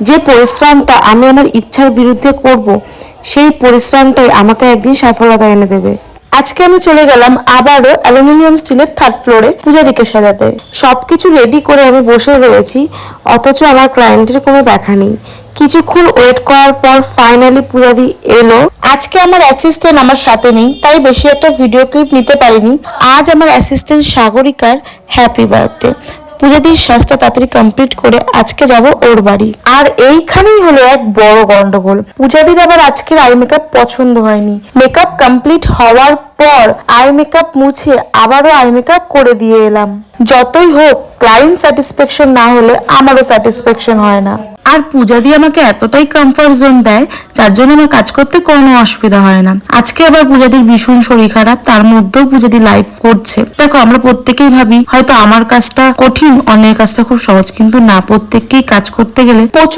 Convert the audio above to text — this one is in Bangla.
যে পরিশ্রমটা আমি আমার ইচ্ছার বিরুদ্ধে করব, সেই পরিশ্রমটাই আমাকে একদিন সফলতা এনে দেবে। আজকে আমি চলে গেলাম আবারও অ্যালুমিনিয়াম স্টিলের 3rd ফ্লোরে পূজাদিকে সাজাতে। সবকিছু রেডি করে আমি বসে রয়েছি, অথচ আমার ক্লায়েন্টের কোনো দেখা নেই। কিছুক্ষণ ওয়েট করার পর ফাইনালি পূজাদি এলো। আজকে আমার অ্যাসিস্ট্যান্ট আমার সাথে নেই, তাই বেশি একটা ভিডিও ক্লিপ নিতে পারিনি। আজ আমার অ্যাসিস্ট্যান্ট সাগরিকার হ্যাপি বার্থডে। পূজাদির সাজটা তাড়াতাড়ি কমপ্লিট করে আজকে যাব ওর বাড়ি। আর এইখানেই হলো এক বড় গন্ডগোল। পূজাদির আবার আজকের আই মেকআপ পছন্দ হয়নি। মেকআপ কমপ্লিট হওয়ার পর আই মেকআপ মুছে আবারও আই মেকআপ করে দিয়ে এলাম। যতই হোক, ক্লায়েন্ট স্যাটিসফ্যাকশন না হলে আমারও স্যাটিসফ্যাকশন হয় না। আর পূজাদি আমাকে এতটাই কমফর্ট জোন দেয়, যার জন্য আমার কাজ করতে কোনো অসুবিধা হয় না। আজকে আবার পূজাদির ভীষণ শরীর খারাপ, তার মধ্যেও পূজাদি লাইভ করছে। দেখো, আমরা প্রত্যেকেই ভাবি হয়তো আমার কাজটা কঠিন, অন্যের কাজটা খুব সহজ, কিন্তু না, প্রত্যেককেই কাজ করতে গেলে প্রচুর